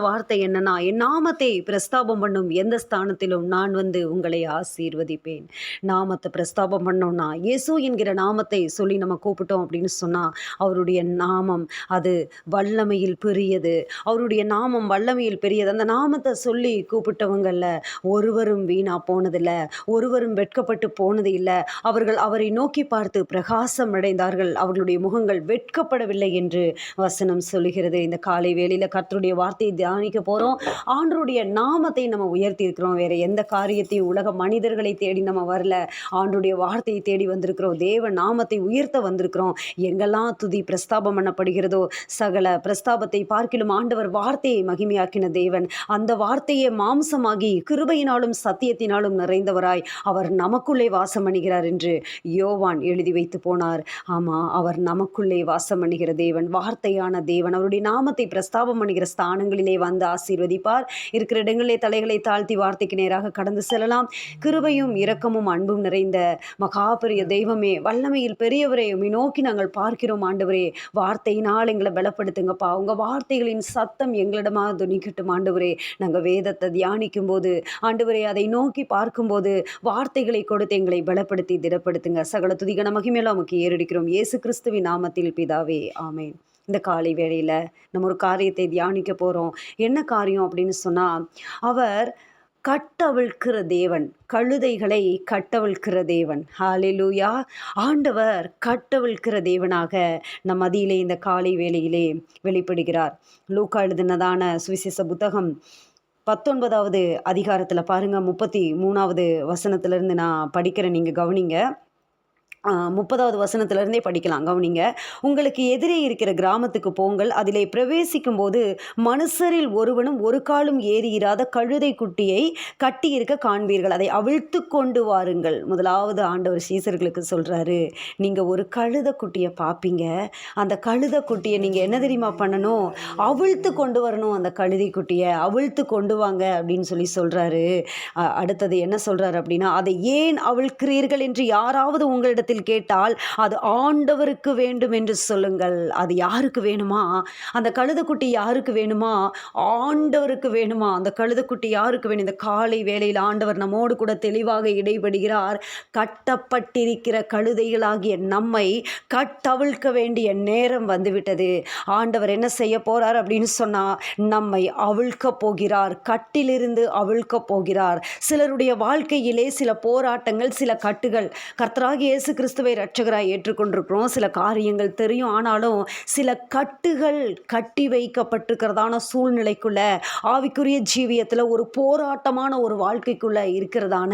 வார்த்தை என்னன்னா, என் நாமத்தை பிரஸ்தாபம் பண்ணும் எந்த ஸ்தானத்திலும் நான் வந்து உங்களை ஆசீர்வதிப்பேன். நாமத்த பிரஸ்தாபம் பண்ணோம்னா, இயேசு என்கிற நாமத்தை சொல்லி நம்ம கூப்பிட்டோம் அப்படின்னு சொன்னா, அவருடைய நாமம் அது வல்லமையில் பெரியது. அவருடைய நாமம் வல்லமையில் பெரியது. அந்த நாமத்த சொல்லி கூப்பிட்டவங்கள்ல ஒருவரும் வீணா போனதில்ல. ஒருவரும் வெட்கப்பட்டு போனது இல்ல. அவர்கள் அவரை நோக்கி பார்த்து பிரகாசம் அடைந்தார்கள். அவர்களுடைய முகங்கள் வெட்கப்படவில்லை என்று வசனம் சொல்லுகிறது. இந்த காலை வேளையில கர்த்தருடைய வார்த்தையை தியானிக்க போறோம். ஆண்டவருடைய நாமத்தை நம்ம உயர்த்தி இருக்கிறோம். வேற எந்த காரியத்தையும் உலக மனிதர்களை தேடி நம்ம வரல. ஆண்டவருடைய வார்த்தையை தேடி வந்திருக்கிறோம். தேவ நாமத்தை உயர்த்த வந்திருக்கிறோம். எங்கெல்லாம் துதி பிரஸ்தாபம் பண்ணப்படுகிறதோ சகல பிரஸ்தாபத்தை பார்க்கிலும் ஆண்டவர் வார்த்தையை மகிமையாக்கின தேவன். அந்த வார்த்தையை மாம்சமாகி கிருபையினாலும் சத்தியத்தினாலும் நிறைந்தவராய் அவர் நமக்குள்ளே வாசம் பண்ணுகிறார் என்று யோவான் எழுதி வைத்து போனார். ஆமா, அவர் நமக்குள்ளே வாசம் பண்ணுகிற தேவன், வார்த்தையான தேவன். அவருடைய நாமத்தை பிரஸ்தாபம் பண்ணுகிற ஸ்தானங்களிலே வந்து ஆசீர்வதிப்பார். இருக்கிற இடங்களிலே தலைகளை தாழ்த்தி வார்த்தைக்கு நேராக கடந்து செல்லலாம். கிருபையும் இரக்கமும் அன்பும் நிறைந்த மகாபெரிய தெய்வமே, வல்லமையில் பெரியவரே, உம்மை நோக்கி நாங்கள் பார்க்கிறோம் ஆண்டவரே. வார்த்தையினால் எங்களை பலப்படுத்துங்கப்பா. உங்க வார்த்தைகளின் சத்தம் எங்களிடமாக துணிக்கட்டும் ஆண்டவரே. நாங்கள் வேதத்தை தியானிக்கும் போது ஆண்டவரே, அதை நோக்கி பார்க்கும்போது வார்த்தைகளை கொடுத்து எங்களை பலப்படுத்தி திடப்படுத்துங்க. சகல துதிகன மகிமையெல்லாம் உமக்கு ஏறெடுக்கிறோம் இயேசு கிறிஸ்துவின் நாமத்தில் பிதாவே, ஆமேன். இந்த காலை வேளையில நம்ம ஒரு காரியத்தை தியானிக்க போறோம். என்ன காரியம் அப்படின்னு சொன்னா, அவர் கட்டவிழ்க்கிற தேவன், கழுதைகளை கட்டவிழ்க்கிற தேவன். ஹalleluya. ஆண்டவர் கட்டவிழ்க்கிற தேவனாக நம் மத்தியிலே இந்த காலை வேளையிலே வெளிப்படுகிறார். லூக்கா எழுதினதான சுவிசேஷ புத்தகம் 19வது அதிகாரத்தில் பாருங்க, 33வது வசனத்திலிருந்து நான் படிக்கிறேன், நீங்க கவனிங்க. 30வது வசனத்திலிருந்தே படிக்கலாம், கவனிங்க. உங்களுக்கு எதிரே இருக்கிற கிராமத்துக்கு போங்கள். அதிலே பிரவேசிக்கும் போது மனுஷரில் ஒருவனும் ஒரு காலும் ஏறி இராத கழுதை குட்டியை கட்டியிருக்க காண்பீர்கள். அதை அவிழ்த்து கொண்டு வாருங்கள். முதலாவது ஆண்டவர் சீசர்களுக்கு சொல்றாரு, நீங்க ஒரு கழுத குட்டியை பார்ப்பீங்க. அந்த கழுத குட்டியை நீங்க என்ன தெரியுமா பண்ணணும்? அவிழ்த்து கொண்டு வரணும். அந்த கழுதை குட்டியை அவிழ்த்து கொண்டு வாங்க அப்படின்னு சொல்லி சொல்றாரு. அடுத்தது என்ன சொல்றாரு அப்படின்னா, அதை ஏன் அவிழ்க்கிறீர்கள் என்று யாராவது உங்களிடத்தில் கேட்டால் அது ஆண்டவருக்கு வேண்டும் என்று சொல்லுங்கள். அது யாருக்கு வேணுமா? அந்த கழுதைக்குட்டி யாருக்கு வேணுமா? ஆண்டவருக்கு வேணுமா? அந்த கழுதைக்குட்டி யாருக்கு வேணும்? இந்த காலை வேளையில் ஆண்டவர் நம்மோடு கூட தெளிவாக இடைபடுகிறார். கட்டப்பட்டிருக்கிற கழுதைகளாகிய நம்மை கட்டவிழ்க்க வேண்டிய நேரம் வந்துவிட்டது. ஆண்டவர் என்ன செய்ய போறார் அப்படின்னு சொன்னா, நம்மை அவிழ்க்க போகிறார். கட்டிலிருந்து அவிழ்க்க போகிறார். சிலருடைய வாழ்க்கையிலே சில போராட்டங்கள், சில கட்டுகள். கர்த்தராகிய இயேசு கிறிஸ்துவை இரட்சகராய் ஏற்றுக்கொண்டிருக்கிறோம். சில காரியங்கள் தெரியும். ஆனாலும் சில கட்டுகள் கட்டி வைக்கப்பட்டிருக்கிறதான சூழ்நிலைக்குள்ள, ஆவிக்குரிய ஜீவியத்தில் ஒரு போராட்டமான ஒரு வாழ்க்கைக்குள்ள இருக்கிறதான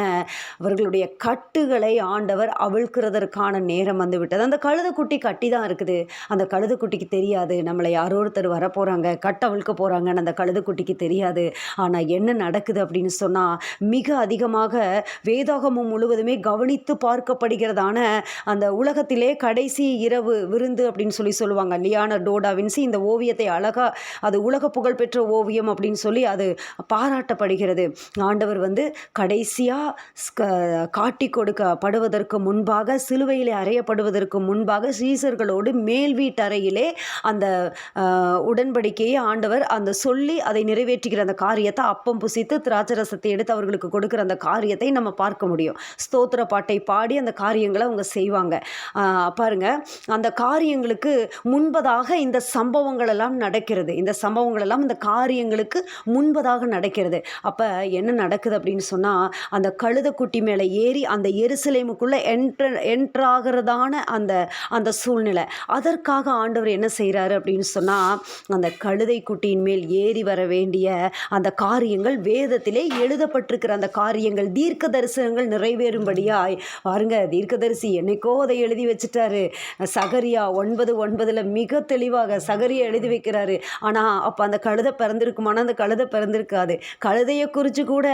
அவர்களுடைய கட்டுகளை ஆண்டவர் அவிழ்க்கிறதற்கான நேரம் வந்து விட்டது. அந்த கழுதைக்குட்டி கட்டி தான் இருக்குது. அந்த கழுதைக்குட்டிக்கு தெரியாது நம்மளை யாரோ ஒருத்தர் வரப்போகிறாங்க, கட்ட அவிழ்க்க போகிறாங்கன்னு அந்த கழுதைக்குட்டிக்கு தெரியாது. ஆனால் என்ன நடக்குது அப்படின்னு சொன்னால், மிக அதிகமாக வேதாகமம் முழுவதுமே கவனித்து பார்க்கப்படுகிறதான அந்த உலகத்திலே கடைசி இரவு விருந்து அப்படின்னு சொல்லி சொல்லுவாங்க. லியோனார்டோ டா வின்சி இந்த ஓவியத்தை அழகா, அது உலக புகழ்பெற்ற ஓவியம் அப்படின்னு சொல்லி அது பாராட்டப்படுகிறது. ஆண்டவர் வந்து கடைசியா காட்டி கொடுக்கப்படுவதற்கு முன்பாக, சிலுவையிலே அறையப்படுவதற்கு முன்பாக சீசர்களோடு மேல் வீட்டறையிலே அந்த உடன்படிக்கையை ஆண்டவர் அந்த சொல்லி அதை நிறைவேற்றுகிற அந்த காரியத்தை, அப்பம் புசித்து திராட்சரசத்தை எடுத்து அவர்களுக்கு கொடுக்கிற அந்த காரியத்தை நம்ம பார்க்க முடியும். ஸ்தோத்திர பாட்டை பாடி அந்த காரியங்களை அவங்க செய்வாங்க. பாருங்க, அந்த காரியங்களுக்கு முன்பதாக இந்த சம்பவங்கள் எல்லாம் நடக்கிறது. இந்த சம்பவங்கள் எல்லாம் இந்த காரியங்களுக்கு முன்பதாக நடக்கிறது. அப்ப என்ன நடக்குது அப்படின்னு சொன்னா, அந்த கழுதைக்குட்டி மேலே ஏறி அந்த எருசலேமுக்குள்ள என்ட்ராகிறதான அந்த சூழ்நிலை. அதற்காக ஆண்டவர் என்ன செய்கிறாரு அப்படின்னு சொன்னா, அந்த கழுதை குட்டியின் மேல் ஏறி வர வேண்டிய அந்த காரியங்கள், வேதத்திலே எழுதப்பட்டிருக்கிற அந்த காரியங்கள், தீர்க்க தரிசனங்கள் நிறைவேறும்படியாய் பாருங்க. தீர்க்கதரிசி என்னைக்கோ அதை எழுதி வச்சுட்டாரு. சகரியா 9:9 மிக தெளிவாக சகரியா எழுதி வைக்கிறாரு. ஆனால் அப்போ அந்த கழுதை பிறந்திருக்குமானா அந்த கழுதை பிறந்திருக்காது. கழுதையை குறித்து கூட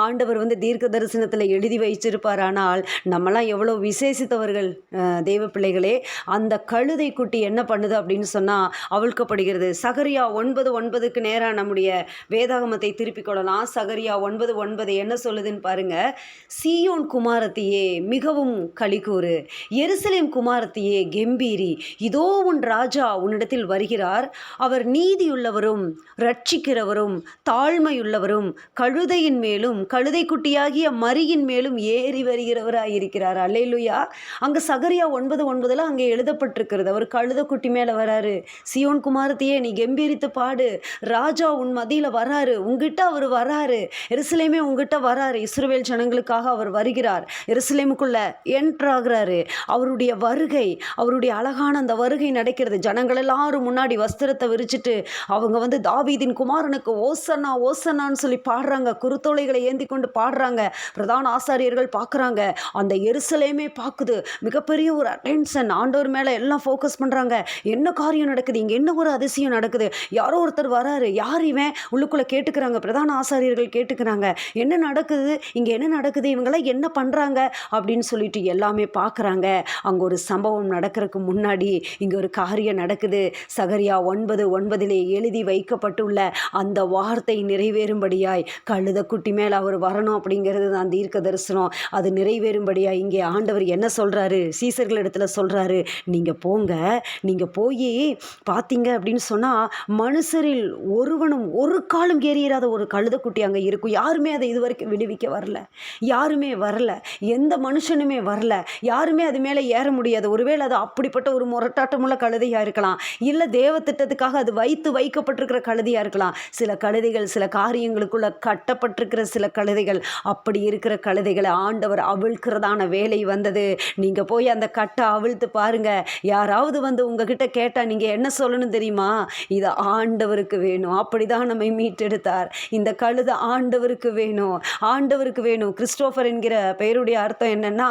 ஆண்டவர் வந்து தீர்க்க தரிசனத்தில் எழுதி வைச்சிருப்பார். ஆனால் நம்மளாம் எவ்வளோ விசேஷித்தவர்கள் தேவ பிள்ளைகளே. அந்த கழுதை குட்டி என்ன பண்ணுது அப்படின்னு சொன்னால் அவிழ்க்கப்படுகிறது. சகரியா 9:9 நேராக நம்முடைய வேதாகமத்தை திருப்பிக் கொள்ளலாம். சகரியா 9:9 என்ன சொல்லுதுன்னு பாருங்க. சீயோன் குமாரத்தியே மிகவும் களிக்கூறு, கூறு. எருசலேம் குமாரத்தியே கெம்பீரி, இதோ உன் ராஜா உன்னிடத்தில் வருகிறார். அவர் நீதியுள்ளவரும் இரட்சிக்கிறவரும் தாழ்மையுள்ளவரும் கழுதையின் மேலும் கழுதை குட்டியாகிய மரியின் மேலும் ஏறி வருகிறவராயிருக்கிறார். அல்லேலூயா. அங்கே சகரியா 9:9 அங்கே எழுதப்பட்டிருக்கிறது. அவர் கழுத குட்டி மேலே வராரு. சியோன் குமாரத்தியே நீ கெம்பீரித்து பாடு, ராஜா உன் மத்தியில் வராரு, உங்ககிட்ட அவர் வராரு. எருசலேமே உங்ககிட்ட வராரு. இஸ்ரவேல் ஜனங்களுக்காக அவர் வருகிறார். எருசலேமுக்குள்ள என்ட்ராகிறாரு. அவருடைய வருகை, அவருடைய அழகான அந்த வருகை நடக்கிறது. ஜனங்கள் எல்லாரும் முன்னாடி வஸ்திரத்தை விரிச்சிட்டு அவங்க வந்து தாவீதின் குமாரனுக்கு ஓசன்னா ஓசன்னான்னு சொல்லி பாடுறாங்க. குருத்தோலைகளை ஏந்தி கொண்டு பாடுறாங்க. பிரதான ஆசாரியர்கள் பார்க்குறாங்க. அந்த எருசலேமே பார்க்குது. மிகப்பெரிய ஒரு அட்டென்ஷன் ஆண்டவர் மேலே எல்லாம் ஃபோக்கஸ் பண்ணுறாங்க. என்ன காரியம் நடக்குது இங்கே, என்ன ஒரு அதிசயம் நடக்குது, யாரோ ஒருத்தர் வராரு, யார் இவன் உள்ளுக்குள்ளே கேட்டுக்கிறாங்க. பிரதான ஆசாரியர்கள் கேட்டுக்கிறாங்க, என்ன நடக்குது இங்கே, என்ன நடக்குது, இவங்கெல்லாம் என்ன பண்ணுறாங்க அப்படின்னு சொல்லிட்டு எல்லாமே பார்க்குறாங்க. அங்கே ஒரு சம்பவம் நடக்கிறதுக்கு முன்னாடி இங்கே ஒரு காரியம் நடக்குது. சகரியா 9:9 எழுதி வைக்கப்பட்டுள்ள அந்த வார்த்தை நிறைவேறும்படியாய் கழுத குட்டி மேலே அவர் வரணும் அப்படிங்கிறது தான் தீர்க்க தரிசனம். அது நிறைவேறும்படியாய் இங்கே ஆண்டவர் என்ன சொல்கிறாரு, சீசர்கள் இடத்துல சொல்கிறாரு, நீங்கள் போங்க, நீங்கள் போய் பார்த்தீங்க அப்படின்னு சொன்னால் மனுஷரில் ஒருவனும் ஒரு காலம் ஏறியறாத ஒரு கழுத குட்டி அங்கே இருக்கும். யாருமே அதை இதுவரைக்கும் விடுவிக்க வரல, யாருமே வரல, எந்த மனுஷனுமே வரல, யாருமே அது மேலே ஏற முடியாது. ஒருவேளை அது அப்படிப்பட்ட ஒரு முரட்டாட்டமுள்ள கழுதையாக இருக்கலாம், இல்லை தேவ திட்டத்துக்காக அது வைக்கப்பட்டிருக்கிற கழுதையாக இருக்கலாம். சில கழுதைகள் சில காரியங்களுக்குள்ள கட்டப்பட்டிருக்கிற சில கழுதைகள், அப்படி இருக்கிற கழுதைகளை ஆண்டவர் அவிழ்க்கிறதான வேலை வந்தது. நீங்கள் போய் அந்த கட்டை அவிழ்த்து பாருங்க. யாராவது வந்து உங்ககிட்ட கேட்டால் நீங்கள் என்ன சொல்லணும் தெரியுமா, இது ஆண்டவருக்கு வேணும். அப்படிதான் நம்மை மீட்டெடுத்தார். இந்த கழுதை ஆண்டவருக்கு வேணும், ஆண்டவருக்கு வேணும். கிறிஸ்டோபர் என்கிற பெயருடைய அர்த்தம் என்னன்னா,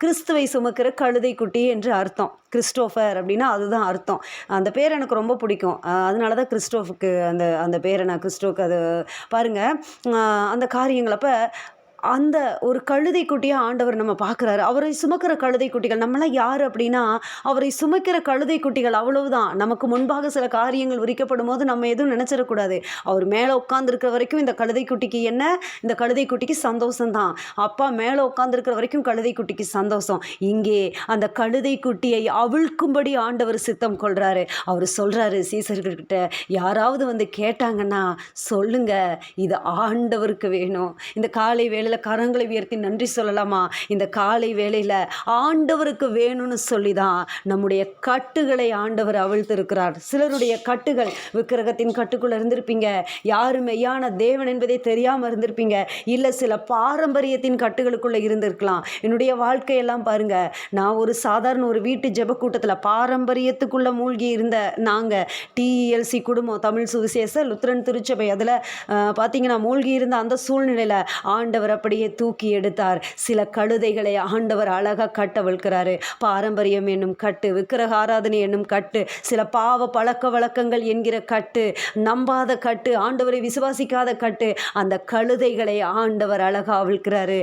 கிறிஸ்துவை சுமக்கிற கழுதை குட்டி என்று அர்த்தம். கிறிஸ்டோஃபர் அப்படின்னா அதுதான் அர்த்தம். அந்த பேர் எனக்கு ரொம்ப பிடிக்கும். அதனால தான் கிறிஸ்டோஃபுக்கு அந்த அந்த பேரை நான் கிறிஸ்டோவுக்கு அது பாருங்கள் அந்த காரியங்களப்போ அந்த ஒரு கழுதை குட்டியாக ஆண்டவர் நம்ம பார்க்குறாரு. அவரை சுமக்கிற கழுதை குட்டிகள் நம்மளாம் யார் அப்படின்னா, அவரை சுமக்கிற கழுதை குட்டிகள், அவ்வளவுதான். நமக்கு முன்பாக சில காரியங்கள் விரிக்கப்படும் போது நம்ம எதுவும் நினச்சிடக்கூடாது. அவர் மேலே உட்காந்துருக்கிற வரைக்கும் இந்த கழுதை குட்டிக்கு என்ன, இந்த கழுதை குட்டிக்கு சந்தோஷம்தான். அப்பா மேலே உட்காந்துருக்கிற வரைக்கும் கழுதை குட்டிக்கு சந்தோஷம். இங்கே அந்த கழுதை குட்டியை அவிழ்க்கும்படி ஆண்டவர் சித்தம் கொள்கிறாரு. அவர் சொல்கிறாரு சீசர்கள்கிட்ட, யாராவது வந்து கேட்டாங்கன்னா சொல்லுங்க, இது ஆண்டவருக்கு வேணும். இந்த காலை வேளையில் கரங்களை உயர்த்தி நன்றி சொல்லலாமா? இந்த காலை வேளையில் ஆண்டவருக்கு வேணும்னு சொல்லி தான் நம்முடைய கட்டுகளை ஆண்டவர் அவிழ்த்திருக்கிறார். சிலருடைய கட்டுகள் விக்கிரகத்தின் கட்டுக்குள்ளே இருந்திருப்பீங்க, யாரு மெய்யான தேவன் என்பதை தெரியாமல் இருந்திருப்பீங்க, இல்லை சில பாரம்பரியத்தின் கட்டுகளுக்குள்ளே இருந்திருக்கலாம். என்னுடைய வாழ்க்கையெல்லாம் பாருங்க, நான் ஒரு சாதாரண ஒரு வீட்டு ஜெப கூட்டத்தில் பாரம்பரியத்துக்குள்ளே மூழ்கி இருந்த நாங்கள் TELC குடும்பம், தமிழ் சுவிசேஷ லுத்திரன் திருச்சபை, அதில் பார்த்தீங்கன்னா மூழ்கி இருந்த அந்த சூழ்நிலையில் ஆண்டவர் அப்படியே தூக்கி எடுத்தார். சில கழுதைகளை ஆண்டவர் அழகாக கட்டவிழ்க்கிறாரு. பாரம்பரியம் என்னும் கட்டு, விக்கிரக ஆராதனை என்னும் கட்டு, சில பாவ பழக்க வழக்கங்கள் என்கிற கட்டு, நம்பாத கட்டு, ஆண்டவரை விசுவாசிக்காத கட்டு, அந்த கழுதைகளை ஆண்டவர் அழகாக அவிழ்க்கிறாரு.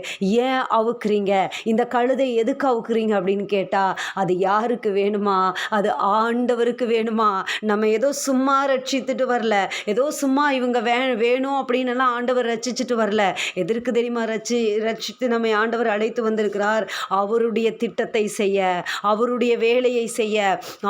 ஏன் அவுக்குறீங்க, இந்த கழுதை எதுக்கு அவுக்குறீங்க அப்படின்னு கேட்டால், அது யாருக்கு வேணுமா, அது ஆண்டவருக்கு வேணுமா. நம்ம ஏதோ சும்மா ரட்சித்துட்டு வரல, ஏதோ சும்மா இவங்க வேணும் அப்படின்னு எல்லாம் ஆண்டவர் ரட்சிச்சுட்டு வரல. எதற்கு தெரியுமா ரட்சித்து நம்மை ஆண்டவர் அழைத்து வந்திருக்கிறார்? அவருடைய திட்டத்தை செய்ய, அவருடைய வேலையை செய்ய,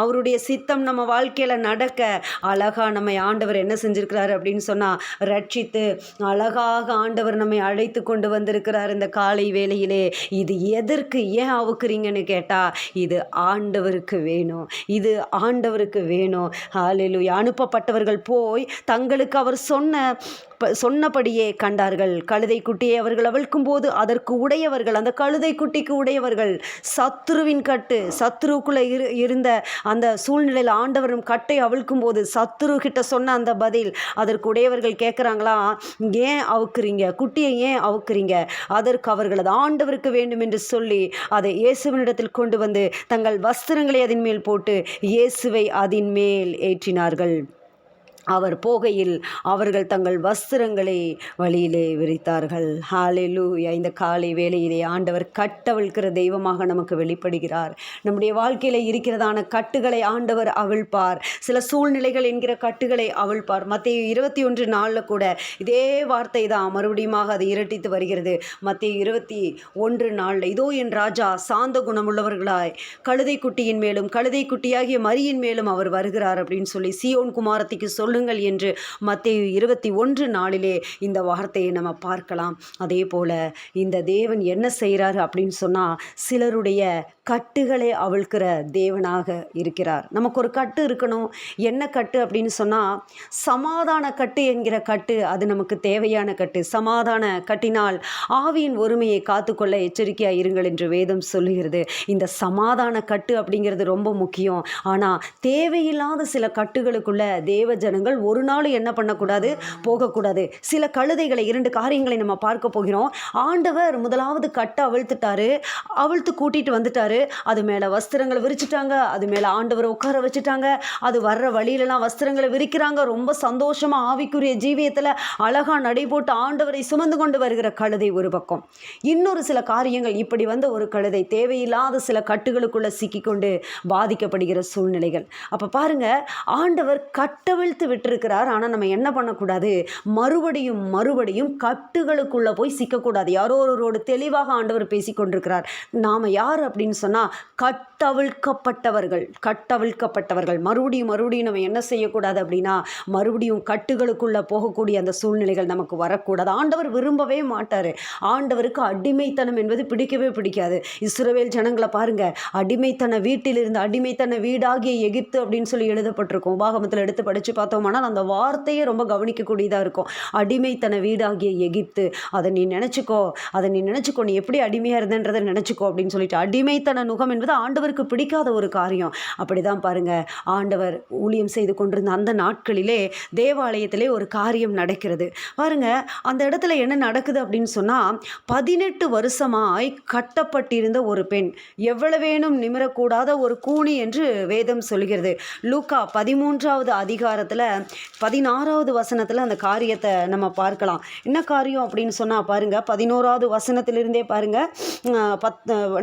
அவருடைய சித்தம் நம்ம வாழ்க்கையில் நடக்க அழகா நம்மை ஆண்டவர் என்ன செஞ்சிருக்கிறார் அப்படின்னு சொன்னால், ரட்சித்து அழகாக ஆண்டவர் நம்மை அழைத்து கொண்டு வந்திருக்கிறார் இந்த காலை வேளையிலே. இது எதற்கு, ஏன் அவுக்குறீங்கன்னு கேட்டால், இது ஆண்டவருக்கு வேணும், இது ஆண்டவருக்கு வேணும். ஹல்லேலூயா. அனுப்பப்பட்டவர்கள் போய் தங்களுக்கு அவர் சொன்னபடியே கண்டார்கள். கழுதை குட்டியை அவர்கள் அவிழ்க்கும் போது அதற்கு உடையவர்கள், அந்த கழுதை குட்டிக்கு உடையவர்கள் சத்ருவின் கட்டு, சத்ருக்குள்ளே இருந்த அந்த சூழ்நிலையில் ஆண்டவரும் கட்டை அவிழ்க்கும் போது சத்ரு கிட்ட சொன்ன அந்த பதில், அதற்கு உடையவர்கள் கேட்குறாங்களா, ஏன் அவுக்குறீங்க, குட்டியை ஏன் அவுக்குறீங்க? அதற்கு அவர்கள் அது ஆண்டவருக்கு வேண்டும் என்று சொல்லி அதை இயேசுவினிடத்தில் கொண்டு வந்து தங்கள் வஸ்திரங்களை அதன் மேல் போட்டு இயேசுவை அதன் மேல் ஏற்றினார்கள். அவர் போகையில் அவர்கள் தங்கள் வஸ்திரங்களை வழியிலே விரித்தார்கள். ஹalleluya. இந்த காலை வேளையிலே ஆண்டவர் கட்டவிழ்க்கிற தெய்வமாக நமக்கு வெளிப்படுகிறார். நம்முடைய வாழ்க்கையில் இருக்கிறதான கட்டுகளை ஆண்டவர் அவிழ்ப்பார். சில சூழ்நிலைகள் என்கிற கட்டுகளை அவிழ்ப்பார். மத்தேயு 21:4 கூட இதே வார்த்தை தான் மறுபடியுமாக அது இரட்டித்து வருகிறது. மத்தேயு 21:4 இதோ என் ராஜா சாந்த குணமுள்ளவர்களாய் கழுதை குட்டியின் மேலும் கழுதை குட்டியாகிய மரியின் மேலும் அவர் வருகிறார் அப்படின்னு சொல்லி சீயோன் குமாரத்திக்கு சொல்லுங்கள் என்று மத்தேயு 21:4 இந்த வார்த்தையை நம்ம பார்க்கலாம். அதே போல இந்த தேவன் என்ன செய்கிறார் அப்படின்னு சொன்னா, சிலருடைய கட்டுகளை அவிழ்க்கிற தேவனாக இருக்கிறார். நமக்கு ஒரு கட்டு இருக்கணும். என்ன கட்டு அப்படின்னு சொன்னா, சமாதான கட்டு என்கிற கட்டு. அது நமக்கு தேவையான கட்டு. சமாதான கட்டினால் ஆவியின் ஒருமையை காத்துக்கொள்ள எச்சரிக்கையாக இருங்கள் என்று வேதம் சொல்லுகிறது. இந்த சமாதான கட்டு அப்படிங்கிறது ரொம்ப முக்கியம். ஆனால் தேவையில்லாத சில கட்டுகளுக்குள்ள தேவ ஜனங்கள் ஒரு நாள் என்ன பண்ணக்கூடாது, போகக்கூடாது. சில கழுதைகளை, 2 காரியங்களை நம்ம பார்க்க போகிறோம். ஆண்டவர் முதலாவது கட்டை அவிழ்த்து கூட்டிட்டு வந்துட்டாரு. அது மேலே வஸ்திரங்களை விரிச்சிட்டாங்க. அது மேலே ஆண்டவரை உட்கார வச்சுட்டாங்க. அது வர்ற வழியிலலாம் வஸ்திரங்களை விரிக்கிறாங்க. ரொம்ப சந்தோஷமாக ஆவிக்குரிய ஜீவியத்தில் அழகாக நடைபோட்டு ஆண்டவரை சுமந்து கொண்டு வருகிற கழுதை ஒரு பக்கம். இன்னொரு சில காரியங்கள், இப்படி வந்த ஒரு கழுதை தேவையில்லாத சில கட்டுகளுக்குள்ளே சிக்கிக்கொண்டு பாதிக்கப்படுகிற சூழ்நிலைகள். அப்போ பாருங்க, ஆண்டவர் கட்டவிழ்த்து விட்டிருக்கிறார். ஆனால் நம்ம என்ன பண்ணக்கூடாது, மறுபடியும் கட்டுகளுக்குள்ளே போய் சிக்கக்கூடாது. யாரோ ஒருவரோடு தெளிவாக ஆண்டவர் பேசி கொண்டிருக்கிறார். நாம் யார் அப்படின்னு சொன்னால், கட்டவிழ்க்கப்பட்டவர்கள். மறுபடியும் நம்ம என்ன செய்யக்கூடாது அப்படின்னா, மறுபடியும் கட்டுகளுக்குள்ளே போகக்கூடிய அந்த சூழ்நிலைகள் நமக்கு வரக்கூடாது. ஆண்டவர் விரும்பவே மாட்டார். ஆண்டவருக்கு அடிமைத்தனம் என்பது பிடிக்கவே பிடிக்காது. இஸ்ரவேல் ஜனங்களை பாருங்க, அடிமைத்தன வீட்டிலிருந்து அடிமைத்தன வீடாகிய எகிப்து அப்படின்னு சொல்லி எழுதப்பட்டிருக்கும். உபாகமத்தில் எடுத்து படித்து பார்த்தோம்னா அந்த வார்த்தையே ரொம்ப கவனிக்கக்கூடியதாக இருக்கும். அடிமைத்தன வீடாகிய எகிப்து. அதை நீ நினச்சிக்கோ, நீ எப்படி அடிமையாக இருந்தன்றதை நினச்சிக்கோ அப்படின்னு சொல்லிட்டு, அடிமைத்தன நுகம் என்பது ஆண்டவருக்கு பிடிக்காத ஒரு காரியம். அப்படிதான் பாருங்க, ஆண்டவர் ஊழியம் செய்து கொண்டிருந்த அந்த நாட்களிலே தேவாலயத்திலே ஒரு காரியம் நடக்கிறது. பாருங்க, அந்த இடத்துல என்ன நடக்குது அப்படின்னு சொன்னால், 18 வருஷமாய் கட்டப்பட்டிருந்த ஒரு பெண், எவ்வளவேனும் நிமிரக்கூடாத ஒரு கூனி என்று வேதம் சொல்கிறது. லூக்கா 13வது அதிகாரத்தில் 16வது வசனத்தில் அந்த காரியத்தை நம்ம பார்க்கலாம். என்ன காரியம் அப்படின்னு சொன்னால் பாருங்க, 11வது வசனத்திலிருந்தே பாருங்க,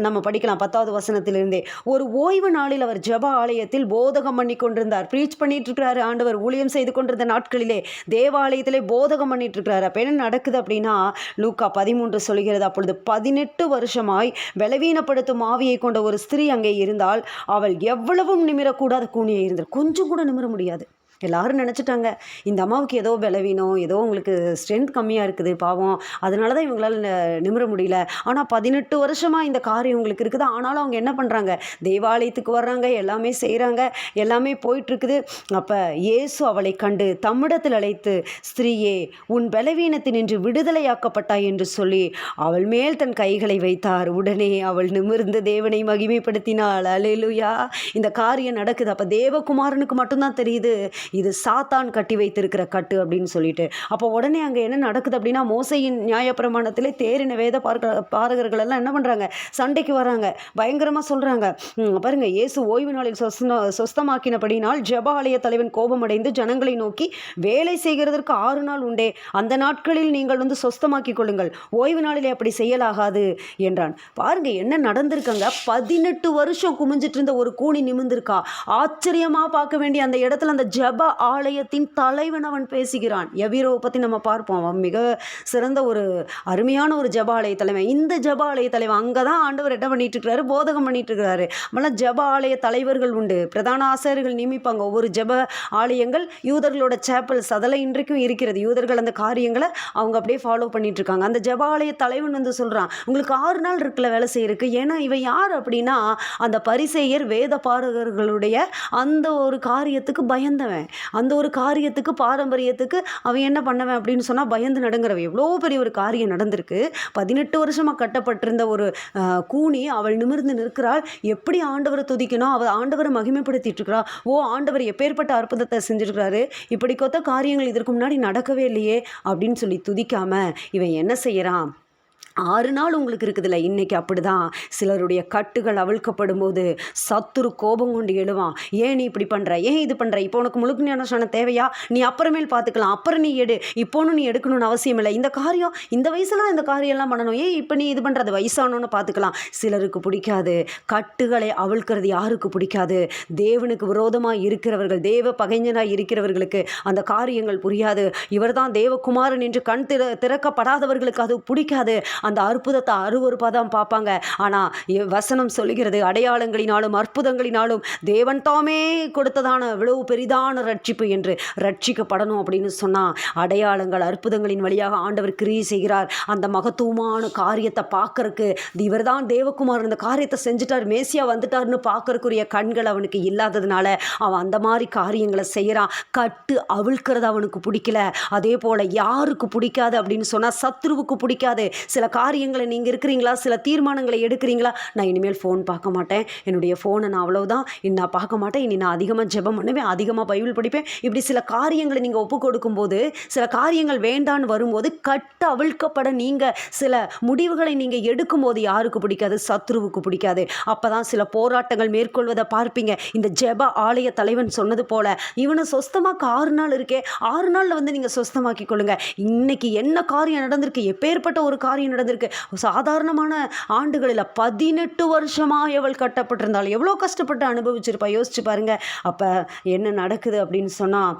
நம்ம படிக்கலாம். 10வது வசனத்திலிருந்தே, ஒரு ஓய்வு நாளில் அவர் ஜெப ஆலயத்தில் போதகம் பண்ணி கொண்டிருந்தார். ப்ரீச் பண்ணிட்டு இருக்கிறாரு ஆண்டவர். ஊழியம் செய்து கொண்டிருந்த நாட்களிலே தேவாலயத்திலே போதகம் பண்ணிட்டு இருக்கிறார். அப்போ என்ன நடக்குது அப்படின்னா, லூக்கா 13 சொல்கிறது, அப்பொழுது 18 வருஷமாய் பலவீனப்படுத்தும் ஆவியை கொண்ட ஒரு ஸ்திரீ அங்கே இருந்தால், அவள் எவ்வளவும் நிமிரக்கூடாத கூனியை இருந்தார். கொஞ்சம் கூட நிமிர முடியாது. எல்லாரும் நினச்சிட்டாங்க, இந்த அம்மாவுக்கு ஏதோ பலவீனம், ஏதோ உங்களுக்கு ஸ்ட்ரென்த் கம்மியாக இருக்குது பாவம், அதனால தான் இவங்களால் நிமிர முடியல. ஆனால் 18 வருஷமாக இந்த காரியம் உங்களுக்கு இருக்குது. ஆனாலும் அவங்க என்ன பண்ணுறாங்க, தேவாலயத்துக்கு வர்றாங்க, எல்லாமே செய்கிறாங்க, எல்லாமே போயிட்டுருக்குது. அப்போ இயேசு அவளை கண்டு தம்மிடத்தில் அழைத்து, ஸ்திரீயே, உன் பலவீனத்தினின்று விடுதலையாக்கப்பட்டாய் என்று சொல்லி அவள் மேல் தன் கைகளை வைத்தார். உடனே அவள் நிமிர்ந்து தேவனை மகிமைப்படுத்தினாள். அல்லேலூயா. இந்த காரியம் நடக்குது. அப்போ தேவகுமாரனுக்கு மட்டும்தான் தெரியுது இது சாத்தான் கட்டி வைத்திருக்கிற கட்டு அப்படின்னு சொல்லிட்டு. அப்போ உடனே அங்கே என்ன நடக்குது அப்படின்னா, மோசையின் நியாயப்பிரமாணத்திலே தேறின வேத பாரகர்கள் எல்லாம் என்ன பண்ணுறாங்க, சண்டைக்கு வராங்க, பயங்கரமாக சொல்கிறாங்க. பாருங்க, இயேசு ஓய்வு நாளில் சொஸ்தமாக்கினபடினால் ஜெப ஆலய தலைவன் கோபமடைந்து ஜனங்களை நோக்கி, வேலை செய்கிறதற்கு 6 நாள் உண்டே, அந்த நாட்களில் நீங்கள் சொஸ்தமாக்கி கொள்ளுங்கள், ஓய்வு நாளிலே அப்படி செய்யலாகாது என்றான். பாருங்க என்ன நடந்திருக்காங்க. 18 வருஷம் குமிஞ்சிட்டு இருந்த ஒரு கூனி நிமிர்ந்திருக்கா. ஆச்சரியமாக பார்க்க வேண்டிய அந்த இடத்துல அந்த ஜெப ஆலயத்தின் தலைவன் அவன் பேசுகிறான். எபிரோவை பற்றி நம்ம பார்ப்போம். அவன் மிக சிறந்த ஒரு அருமையான ஒரு ஜெப ஆலய தலைவன். இந்த ஜெப ஆலய தலைவன் அங்கே தான் ஆண்டவர் என்ன பண்ணிட்டு இருக்கிறாரு, போதகம் பண்ணிட்டு இருக்கிறாரு. நம்மளாம் ஜெப ஆலய தலைவர்கள் உண்டு, பிரதான ஆசிரியர்கள் நியமிப்பாங்க. ஒவ்வொரு ஜெப ஆலயங்கள் யூதர்களோட சேப்பல்ஸ் அதெல்லாம் இன்றைக்கும் இருக்கிறது. யூதர்கள் அந்த காரியங்களை அவங்க அப்படியே ஃபாலோ பண்ணிட்டு இருக்காங்க. அந்த ஜெப ஆலய தலைவன் சொல்கிறான், உங்களுக்கு 6 நாள் இருக்குல்ல வேலை செய்யறதுக்கு. ஏன்னா இவன் யார் அப்படின்னா, அந்த பரிசேயர் வேத பாரகர்களுடைய அந்த ஒரு காரியத்துக்கு பயந்தவன், அந்த ஒரு காரியத்துக்கு பாரம்பரியத்துக்கு அவன் என்ன பண்ணவன் அப்படின்னு சொன்னால் பயந்து நடுங்கிறவன். எவ்வளோ பெரிய ஒரு காரியம் நடந்திருக்கு. 18 வருஷமாக கட்டப்பட்டிருந்த ஒரு கூனி அவள் நிமிர்ந்து நிற்கிறாள். எப்படி ஆண்டவரை துதிக்கணும், அவள் ஆண்டவரை மகிமைப்படுத்திட்டு இருக்கிறா. ஓ, ஆண்டவர் எப்பேற்பட்ட அற்புதத்தை செஞ்சிருக்கிறாரு, இப்படி கொத்த காரியங்கள் இதற்கு முன்னாடி நடக்கவே இல்லையே அப்படின்னு சொல்லி துதிக்காம இவன் என்ன செய்யறான், 6 நாள் உங்களுக்கு இருக்குதுல்ல, இன்னைக்கு அப்படிதான். சிலருடைய கட்டுகள் அவிழ்க்கப்படும் போது சத்துரு கோபம் கொண்டு எழுவான். ஏன் நீ இப்படி பண்ற, ஏன் இது பண்ற, இப்போ உனக்கு முழுக்க ஞானஸ்நானம் தேவையா, நீ அப்புறமேல் பார்த்துக்கலாம், அப்புறம் நீ எடு, இப்போன்னு நீ எடுக்கணும்னு அவசியம் இல்லை, இந்த காரியம் இந்த வயசுல இந்த காரியம்லாம் பண்ணணும், ஏன் இப்போ நீ இது பண்றது, வயசானோன்னு பார்த்துக்கலாம். சிலருக்கு பிடிக்காது. கட்டுகளை அவிழ்க்கிறது யாருக்கு பிடிக்காது? தேவனுக்கு விரோதமாக இருக்கிறவர்கள், தேவ பகைஞனாக இருக்கிறவர்களுக்கு அந்த காரியங்கள் புரியாது. இவர்தான் தேவகுமாரன் என்று கண் திறக்கப்படாதவர்களுக்கு அது பிடிக்காது. அந்த அற்புதத்தை அருவருப்பாக தான் பார்ப்பாங்க. ஆனால் வசனம் சொல்லுகிறது, அடையாளங்களினாலும் அற்புதங்களினாலும் தேவன் தாமே கொடுத்ததான இவ்வளவு பெரிதான ரட்சிப்பு என்று ரட்சிக்கப்படணும் அப்படின்னு சொன்னால் அடையாளங்கள் அற்புதங்களின் வழியாக ஆண்டவர் கிரியை செய்கிறார். அந்த மகத்துவமான காரியத்தை பார்க்கறக்கு இவர் தான் தேவகுமார் இந்த காரியத்தை செஞ்சுட்டார், மேசியா வந்துட்டார்னு பார்க்கறக்குரிய கண்கள் அவனுக்கு இல்லாததுனால அவன் அந்த மாதிரி காரியங்களை செய்கிறான். கட்டு அவிழ்க்கிறது அவனுக்கு பிடிக்கல. அதே போல் யாருக்கு பிடிக்காது அப்படின்னு சொன்னால் சத்ருவுக்கு பிடிக்காது. சில காரியங்களை நீங்கள் இருக்கிறீங்களா, சில தீர்மானங்களை எடுக்கிறீங்களா, நான் இனிமேல் ஃபோன் பார்க்க மாட்டேன், என்னுடைய ஃபோனை நான் அவ்வளோதான், இனி நான் பார்க்க மாட்டேன், இனி நான் அதிகமாக ஜெபம் பண்ணுவேன், அதிகமாக பைபிள் படிப்பேன். இப்படி சில காரியங்களை நீங்கள் ஒப்பு கொடுக்கும்போது, சில காரியங்கள் வேண்டான்னு வரும்போது கட்ட அவிழ்க்கப்பட நீங்கள் சில முடிவுகளை நீங்கள் எடுக்கும்போது யாருக்கு பிடிக்காது? சத்ருவுக்கு பிடிக்காது. அப்போ தான் சில போராட்டங்கள் மேற்கொள்வதை பார்ப்பீங்க. இந்த ஜெப ஆலய தலைவன் சொன்னது போல, இவனை சொஸ்தமாக்க 6 நாள் இருக்கே, 6 நாளில் வந்து நீங்கள் சொஸ்தமாக்கி கொள்ளுங்க. இன்னைக்கு என்ன காரியம் நடந்திருக்கு, எப்பேற்பட்ட ஒரு காரியம் நடந்திருக்கு. சாதாரணமான ஆண்டுகளில் 18 வருஷமாக எவள் கட்டப்பட்டிருந்தாள், எவ்வளோ கஷ்டப்பட்டு அனுபவிச்சிருப்பா, யோசிச்சு பாருங்க. அப்போ என்ன நடக்குது அப்படின்னு சொன்னால்,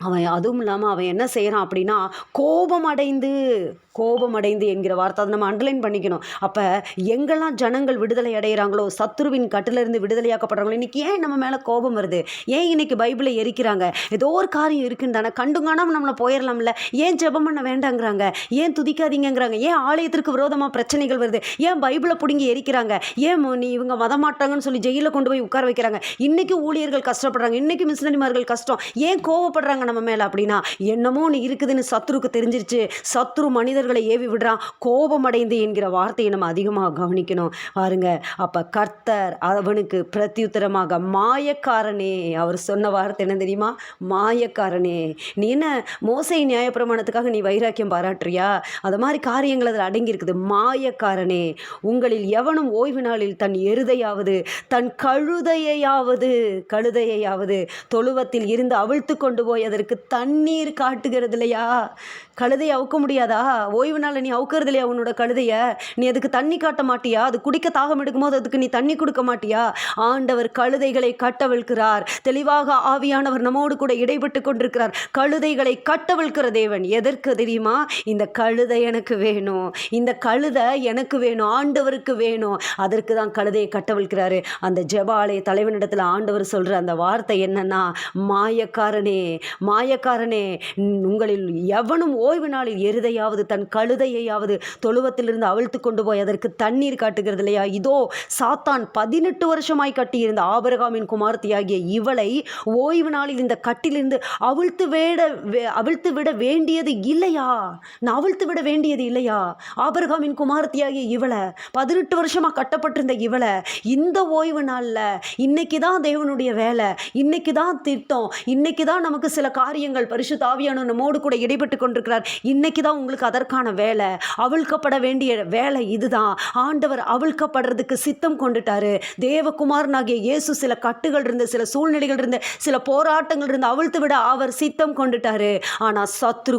அவன் அதுவும் இல்லாமல் அவன் என்ன செய்கிறான் அப்படின்னா, கோபம் அடைந்து என்கிற வார்த்தை அதை நம்ம அண்டர்லைன் பண்ணிக்கணும். அப்போ எங்கெல்லாம் ஜனங்கள் விடுதலை அடைகிறாங்களோ, சத்துருவின் கட்டிலிருந்து விடுதலையாக்கப்படுறாங்களோ, இன்றைக்கி ஏன் நம்ம மேலே கோபம் வருது, ஏன் இன்றைக்கி பைபிளை எரிக்கிறாங்க, ஏதோ ஒரு காரியம் இருக்குன்னு தானே, கண்டுங்கானாமல் நம்மளை போயிடலாம்ல, ஏன் ஜெபம் பண்ண வேண்டாங்கிறாங்க, ஏன் துதிக்காதீங்கிறாங்க, ஏன் ஆலயத்திற்கு விரோதமாக பிரச்சனைகள் வருது, ஏன் பைபிளை பிடுங்கி எரிக்கிறாங்க, ஏன் நீ இவங்க மதம் மாட்டாங்கன்னு சொல்லி ஜெயிலில் கொண்டு போய் உட்கார வைக்கிறாங்க, இன்றைக்கி ஊழியர்கள் கஷ்டப்படுறாங்க, இன்றைக்கி மிஷனரிமார்கள் கஷ்டம், ஏன் கோவப்படுறாங்க நம்ம மேலே அப்படின்னா, என்னமோ நீ இருக்குதுன்னு சத்துருக்கு தெரிஞ்சிருச்சு. சத்துரு மனிதர்களை ஏவி விடுறான், கோபம் அடைந்து என்கிற வார்த்தையை நம்ம அதிகமாக கவனிக்கணும் பாருங்க. அப்போ கர்த்தர் அவனுக்கு பிரத்யுத்தரமாக, மாயக்காரனே, அவர் சொன்ன வார்த்தை என்ன தெரியுமா? மாயக்காரனே, நீ என்ன மோசே நியாயப்பிரமாணத்துக்காக நீ வைராக்கியம் பாராட்டுறியா? அது மாதிரி காரியங்கள் அதில் அடங்கி இருக்குது. மாயக்காரனே, உங்களில் எவனும் ஓய்வு நாளில் தன் எருதையாவது தன் கழுதையாவது தொழுவத்தில் இருந்து அவிழ்த்து கொண்டு போய் அதற்கு தண்ணீர் காட்டுகிறது இல்லையா? கழுதையை அவுக்க முடியாதா? ஓய்வு நாளில் நீ அவுக்கிறது இல்லையா உன்னோட கழுதையை? நீ அதுக்கு தண்ணி காட்ட மாட்டியா? அது குடிக்க தாகம் எடுக்கும்போது அதுக்கு நீ தண்ணி கொடுக்க மாட்டியா? ஆண்டவர் கழுதைகளை கட்டவிழ்க்கிறார். தெளிவாக ஆவியானவர் நம்மோடு கூட இடைப்பட்டு கொண்டிருக்கிறார். கழுதைகளை கட்டவிழ்க்கிற தேவன். எதற்கு தெரியுமா? இந்த கழுதை எனக்கு வேணும், இந்த கழுதை எனக்கு வேணும், ஆண்டவருக்கு வேணும். அதற்கு தான் கழுதையை கட்டவிழ்க்கிறாரு. அந்த ஜெப ஆலய தலைவனிடத்தில் ஆண்டவர் சொல்கிற அந்த வார்த்தை என்னன்னா, மாயக்காரனே, உங்களில் எவனும் ஓய்வு நாளில் எருதையாவது தன் கழுதையாவது தொழுவத்திலிருந்து அவிழ்த்து கொண்டு போய் அதற்கு தண்ணீர் காட்டுகிறது இல்லையா? இதோ சாத்தான் 18 வருஷமாய் கட்டியிருந்த ஆபிரகாமின் குமார்த்தியாகிய இவளை ஓய்வு நாளில் இந்த கட்டிலிருந்து அவிழ்த்து விட வேண்டியது இல்லையா? நான் அவிழ்த்து விட வேண்டியது இல்லையா? ஆபிரகாமின் குமார்த்தியாகிய இவளை, 18 வருஷமாக கட்டப்பட்டிருந்த இவளை இந்த ஓய்வு நாளில், இன்னைக்கு தான் தேவனுடைய வேலை, இன்னைக்கு தான் திட்டம், இன்னைக்கு தான் நமக்கு சில காரியங்கள் பரிசுத்த ஆவியானவர் நம்மோடு கூட இடைப்பட்டு கொண்டிருக்கிறார். இன்னைக்கு தான் உங்களுக்கு அதற்கான வேலை, அவிழ்க்கப்பட வேண்டிய வேலை இதுதான். ஆண்டவர் அவிழ்க்கப்படுறதுக்கு சித்தம் கொண்டுட்டாரு. தேவகுமாரனாகிய இயேசு சில கட்டுகள் இருந்து, சில சூழ்நிலைகள் இருந்து, சில போராட்டங்கள் இருந்து அவிழ்த்து விட அவர் சித்தம் கொண்டுட்டாரு. ஆனால் சத்ரு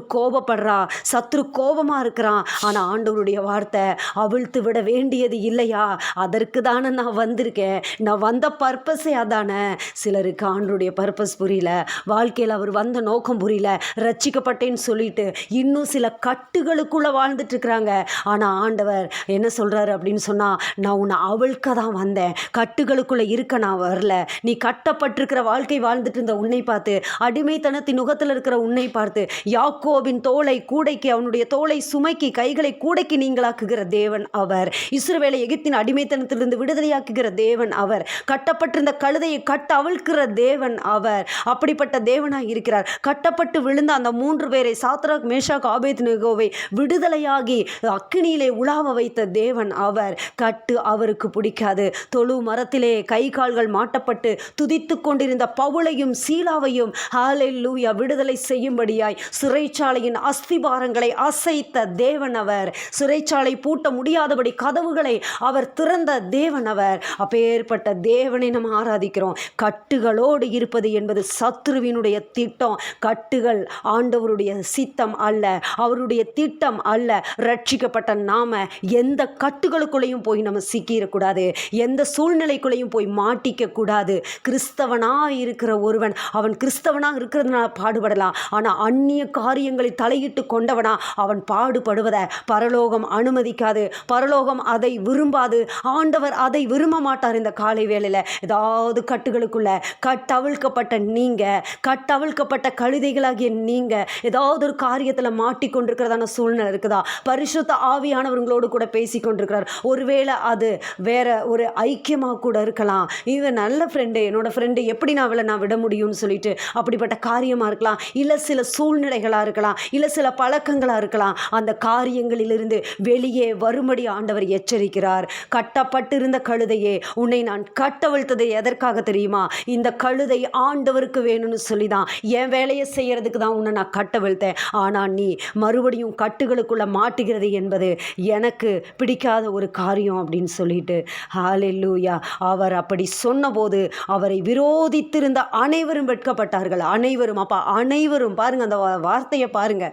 கோபமா இருக்கிறான். ஆனால் ஆண்டவருடைய வார்த்தை, அவிழ்த்து விட வேண்டியது இல்லையா? அதற்கு தானே நான் வந்திருக்கேன். நான் வந்த பர்பஸே அதானே. சிலருக்கு ஆண்டவருடைய பர்பஸ் புரியல, வாழ்க்கையில் அவர் வந்த நோக்கம் புரியல. ரட்சிக்கப்பட்டேன்னு சொல்லிட்டு இன்னும் சில கட்டுகளுக்குள்ளே வாழ்ந்துட்டு இருக்கிறாங்க. ஆனால் ஆண்டவர் என்ன சொல்கிறாரு அப்படின்னு சொன்னால், நான் உன்னை அவிழ்க்க தான் வந்தேன், கட்டுகளுக்குள்ளே இருக்க நான் வரல. நீ கட்டப்பட்டிருக்கிற வாழ்க்கை வாழ்ந்துட்டு இருந்த உன்னை பார்த்து, அடிமைத்தனத்தின் நுகத்தில் இருக்கிற உன்னை பார்த்து, யாக்கோபின் தோளை கூடைக்கு, அவனுடைய தோளை சுமைக்கு, கைகளை கூடைக்கு நீங்களாக்குகிற தேவன் அவர். இஸ்ரவேலை எகிப்தின் அடிமைத்தனத்திலிருந்து விடுதலையாக்குகிற தேவன் அவர். கட்டப்பட்டிருந்த கழுதையை கட்ட அவிழ்க்கிற தேவன் அவர். அப்படிப்பட்ட தேவனாக இருக்கிறார். கட்டப்பட்டு விழுந்த அந்த 3 பேரை, சாத்ராக் மேஷாக் ஆபேத்நேகோவை விடுதலையாகி அக்கினியிலே உலாவ வைத்த தேவன் அவர். கட்டு அவருக்கு பிடிக்காது. தொழு மரத்திலே கை கால்கள் மாட்டப்பட்டு துதித்து கொண்டிருந்த பவுலையும் சீலாவையும் ஹல்லேலூயா விடுதலை செய்யும்படியாய் சிறைச்சாலையின் அஸ்திபாரங்களை அசைத்த தேவன் அவர். சிறைச்சாலை பூட்ட முடியாதபடி கதவுகளை அவர் திறந்த தேவன் அவர். அப்பேற்பட்ட தேவனை நம்ம ஆராதிக்கிறோம். கட்டுகளோடு இருப்பது என்பது சத்துருவினுடைய திட்டம். கட்டுகள் ஆண்டவருடைய சித்தம் அல்ல, அவருடைய திட்டம் அல்ல. ரட்சிக்கப்பட்ட நாம எந்த கட்டுகளுக்குள்ளேயும் போய் நம்ம சிக்கிடக்கூடாது, எந்த சூழ்நிலைக்குள்ளேயும் போய் மாட்டிக்க கூடாது. கிறிஸ்தவனாக இருக்கிற ஒருவன் அவன் கிறிஸ்தவனாக இருக்கிறதுனால பாடுபடலாம், ஆனால் அந்நிய காரியங்களில் தலையிட்டு கொண்டவனா அவன் பாடுபடுவதை பரலோகம் அனுமதிக்காது, பரலோகம் அதை விரும்பாது, ஆண்டவர் அதை விரும்ப மாட்டார். இந்த காலை வேளையில் ஏதாவது கட்டுகளுக்குள்ள கட்டவிழ்க்கப்பட்ட நீங்க, கட்டவிழ்க்கப்பட்ட கழுதைகளாகிய நீங்க ஏதாவது ஒரு காரியத்தில் மாட்டிக்கொண்டிருக்கிறதான சூழ்நிலை இருக்குதா? பரிசுத்த ஆவியானவர்களோடு கூட பேசி கொண்டிருக்கிறார். ஒருவேளை அது வேற ஒரு ஐக்கியமாக கூட இருக்கலாம். இவன் நல்ல ஃப்ரெண்டு, என்னோட ஃப்ரெண்டு, எப்படி நான் அவளை நான் விட முடியும்னு சொல்லிட்டு அப்படிப்பட்ட காரியமாக இருக்கலாம், இல்லை சில சூழ்நிலைகளாக இருக்கலாம், இல்லை சில பழக்கங்களாக இருக்கலாம். அந்த காரியங்களிலிருந்து வெளியே வரும்படி ஆண்டவர் எச்சரிக்கிறார். கட்டப்பட்டிருந்த கழுதையே, உன்னை நான் கட்டவிழ்த்தது எதற்காக தெரியுமா? இந்த கழுதை ஆண்டவருக்கு வேணும்னு சொல்லி தான், என் வேலையை செய்யறதுக்கு தான் உன்னை நான் கட்டவிழ்த்தேன். ஆனால் நீ மறுபடியும் கட்டுகளுக்குள்ள மாட்டுகிறது என்பது எனக்கு பிடிக்காத ஒரு காரியம் அப்படின்னு சொல்லிட்டு ஹல்லேலூயா. அவர் அப்படி சொன்னபோது அவரை விரோதித்திருந்த அனைவரும் வெட்கப்பட்டார்கள். அனைவரும், அப்பா அனைவரும் பாருங்க, அந்த வார்த்தையை பாருங்க,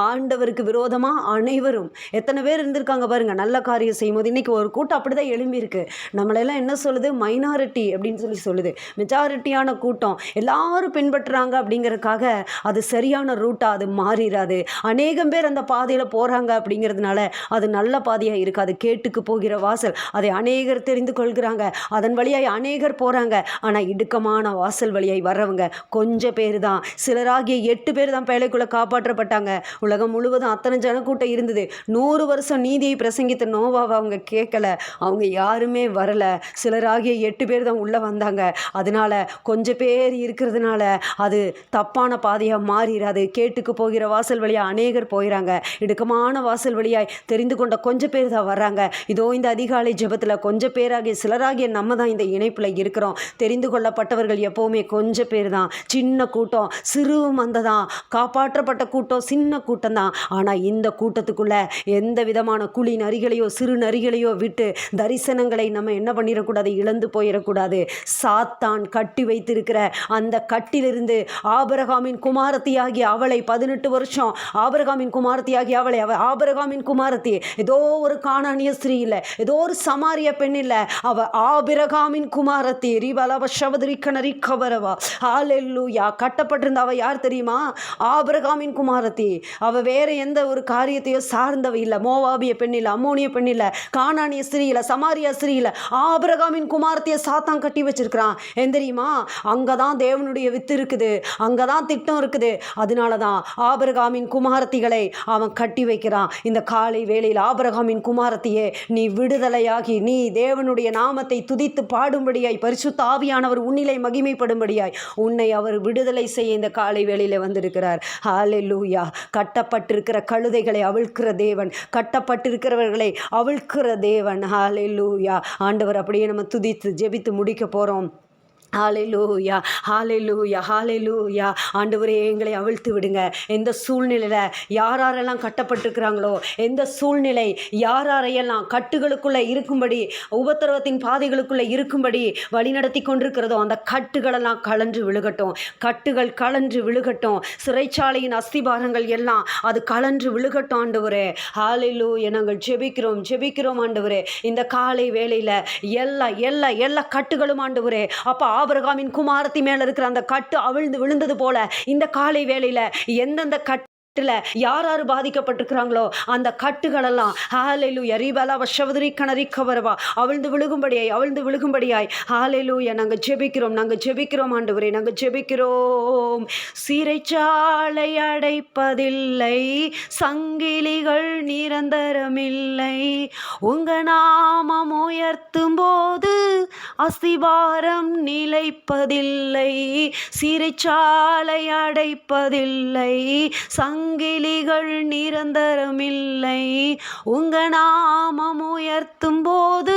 ஆண்டவருக்கு விரோதமாக அனைவரும். எத்தனை பேர் இருந்திருக்காங்க பாருங்க நல்ல காரியம் செய்யும்போது. இன்னைக்கு ஒரு கூட்டம் அப்படிதான் எழும்பி இருக்கு. நம்மளெல்லாம் என்ன சொல்லுது? மைனாரிட்டி அப்படின்னு சொல்லுது. மெஜாரிட்டியான கூட்டம் எல்லாரும் பின்பற்றுறாங்க அப்படிங்கிறதுக்காக அது சரியான ரூட்டா அது மாறிடாது. அநேகம் பேர் அந்த பாதையில் போகிறாங்க அப்படிங்கிறதுனால அது நல்ல பாதையாக இருக்காது. கேட்டுக்கு போகிற வாசல், அதை அநேகர் தெரிந்து கொள்கிறாங்க, அதன் வழியாய் அநேகர் போகிறாங்க. ஆனால் இடுக்கமான வாசல் வழியாய் வர்றவங்க கொஞ்சம் பேர் தான். சிலராகிய 8 பேர் தான் பேழைக்குள்ளே காப்பாற்றப்பட்டாங்க. உலகம் முழுவதும் அத்தனை ஜனக்கூட்டம் இருந்தது. 100 வருஷம் நீதியை பிரசங்கித்த நோவாவை அவங்க கேட்கல, அவங்க யாருமே வரல. சிலராகிய 8 பேர் தான் உள்ளே வந்தாங்க. அதனால கொஞ்சம் பேர் இருக்கிறதுனால அது தப்பான பாதையாக மாறிடாது. கேட்டுக்கு போகிற வாசல் வழியாக அநேகர் போயிறாங்க. இடுக்கமான வாசல் வழியாய் தெரிந்து கொண்ட கொஞ்சம் பேர் தான் வர்றாங்க. இதோ இந்த அதிகாலை ஜெபத்தில் கொஞ்சம் பேராகிய சிலராகிய நம்ம தான் இந்த இணைப்பில் இருக்கிறோம். தெரிந்து கொள்ளப்பட்டவர்கள் எப்போவுமே கொஞ்சம் பேர் தான். சின்ன கூட்டம், சிறு மந்ததான். காப்பாற்றப்பட்ட கூட்டம் சின்ன கூட்டம் தான். ஆனால் இந்த கூட்டத்துக்குள்ள எந்த விதமான குழி நரிகளையோ சிறு நரிகளையோ விட்டு தரிசனங்களை நம்ம என்ன பண்ணிடக்கூடாது, இழந்து போயிடக்கூடாது. சாத்தான் கட்டி வைத்திருக்கிற அந்த கட்டிலிருந்து ஆபிரகாமின் குமாரத்தியாகிய அவளை 18 வருஷம் ஆபிரகாமின் குமாரத்தியாகிய அவளை ஆபிரகாமின் குமாரத்தி, ஏதோ ஒரு கானானிய ஸ்திரீ இல்லை, ஏதோ ஒரு சமாரிய பெண் இல்லை, அவ ஆபிரகாமின் குமாரத்தி. ரிவலவ ஷவதிரிக்கனரி கவரவா. ஹல்லேலூயா. கட்டப்பட்டிருந்த அவ யார் தெரியுமா? ஆபிரகாமின் குமாரத்தி. அவ வேற எந்த ஒரு காரியத்தையோ சார்ந்தவ இல்லை. மோவாபிய பெண் இல்லை, அம்மோனிய பெண் இல்லை, கானானிய ஸ்திரீ இல்லை, சமாரியா ஸ்திரீ இல்லை. ஆபிரகாமின் குமாரத்தியை சாத்தான் கட்டி வச்சிருக்கிறான். ஏன் தெரியுமா? அங்கதான் தேவனுடைய வித்து இருக்குது, அங்கதான் திட்டம் இருக்குது. அதனால தான் ஆபிரகாமின் குமாரத்திகளை அவன் கட்டி வைக்கிறான். இந்த காலை வேளையில் ஆபிரகாமின் குமாரத்தியே, நீ விடுதலையாகி நீ தேவனுடைய நாமத்தை துதித்து பாடும்படியாய், பரிசுத்த ஆவியானவர் உன்னிலை மகிமைப்படும்படியாய் உன்னை அவர் விடுதலை செய்ய இந்த காலை வேளையில் வந்திருக்கிறார். ஹல்லேலூயா. கட்டப்பட்டிருக்கிற கழுதைகளை அவிழ்க்கிற தேவன், கட்டப்பட்டிருக்கிறவர்களை அவிழ்க்கிற தேவன். ஹல்லேலூயா. ஆண்டவர் அப்படியே நம்ம துதித்து ஜெபித்து முடிக்க போகிறோம். ஹல்லேலூயா, ஹல்லேலூயா, ஹல்லேலூயா. ஆண்டவரே, எங்களை அவிழ்த்து விடுங்க. எந்த சூழ்நிலையில் யாரெல்லாம் கட்டப்பட்டிருக்கிறாங்களோ, எந்த சூழ்நிலை யாரையெல்லாம் கட்டுகளுக்குள்ளே இருக்கும்படி, உபத்திரவத்தின் பாதைகளுக்குள்ளே இருக்கும்படி வழிநடத்தி கொண்டிருக்கிறதோ, அந்த கட்டுகளெல்லாம் கலன்று விழுகட்டும். கட்டுகள் கலன்று விழுகட்டும். சிறைச்சாலையின் அஸ்திபாரங்கள் எல்லாம் அது கலன்று விழுகட்டும் ஆண்டவரே. ஹல்லேலூயா. நாங்கள் ஜெபிக்கிறோம் ஜெபிக்கிறோம் ஆண்டவரே. இந்த காலை வேளையில் எல்லா கட்டுகளும் ஆண்டவரே, அப்பா ஆபிரகாமின் குமாரத்தி மேல இருக்கிற அந்த கட்டு அவிழ்ந்து விழுந்தது போல இந்த காலை வேளையில எந்தெந்த கட்டுல யார் பாதிக்கப்பட்டிருக்கிறாங்களோ அந்த கட்டுகளெல்லாம் ஹல்லேலூயா ரிபலா வஷவதிரி கனரி கவரவா அவிழ்ந்து விழுகும்படியாய் ஹல்லேலூயா. நாங்கள் ஜெபிக்கிறோம் ஆண்டவரே, நாங்கள் ஜெபிக்கிறோம். சிறைச்சாலை அடைப்பதில்லை, சங்கிலிகள் நிரந்தரமில்லை, உங்க நாமம் உயர்த்தும் போது அஸ்திபாரம் நிலைப்பதில்லை. சிறைச்சாலை அடைப்பதில்லை, சங்கிலிகள் நிரந்தரமில்லை. உங்க நாமம் உயர்த்தும் போது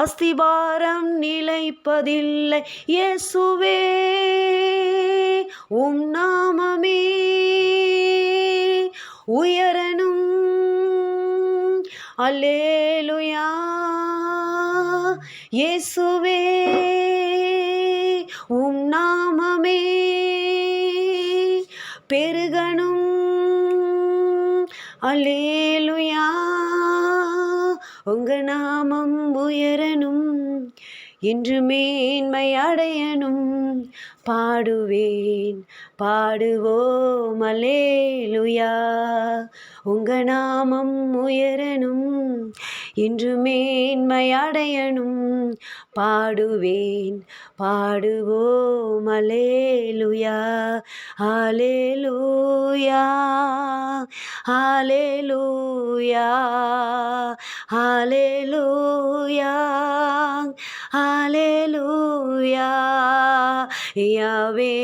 அஸ்திபாரம் நிலைப்பதில்லை. இயேசுவே உம் நாமமே உயரணும். அல்லேலூயா. இயேசுவே உம் நாமமே பெருகணும். அல்லேலூயா. உங்க நாமம் உயரணும். இன்று மேன்மை அடையணும். பாடுவேன் பாடுவோம் அல்லேலூயா. உங்க நாமம் உயரணும். இன்று மேன்மை அடையணும். பாடுவேன் பாடுவோம் அல்லேலூயா. ஹல்லேலூயா ஹல்லேலூயா ஹல்லேலூயா ஹல்லேலூயா. யாவே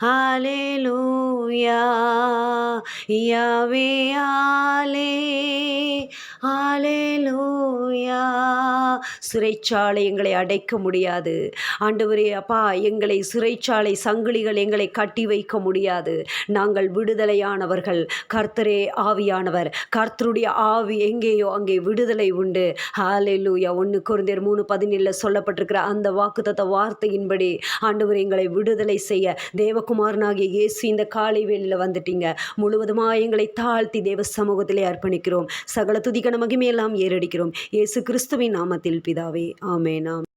ஹல்லேலூயா. யாவே ஹல்லேலூயா. சிறைச்சாலை எங்களை அடைக்க முடியாது ஆண்டவரே. அப்பா, எங்களை சிறைச்சாலை சங்கிலிகள் எங்களை கட்டி வைக்க முடியாது. நாங்கள் விடுதலையானவர்கள். கர்த்தரே ஆவியானவர். கர்த்தருடைய ஆவி எங்கேயோ அங்கே விடுதலை உண்டு. ஹல்லேலூயா. 1 கொரிந்தியர் 3:17 சொல்லப்பட்டிருக்கிற அந்த வாக்குத்தத்த வார்த்தையின்படி ஆண்டவர் எங்களை விடுதலை செய்ய தேவகுமாரனாகிய இயேசு இந்த காலை வேளையில வந்துட்டீங்க. முழுவதுமாக எங்களை தாழ்த்தி தேவ சமூகத்திலே அர்ப்பணிக்கிறோம். சகல துதிகன மகிமையெல்லாம் ஏறடிக்கிறோம். இயேசு கிறிஸ்துவின் நாமத்தில் பிதாவே, ஆமென்.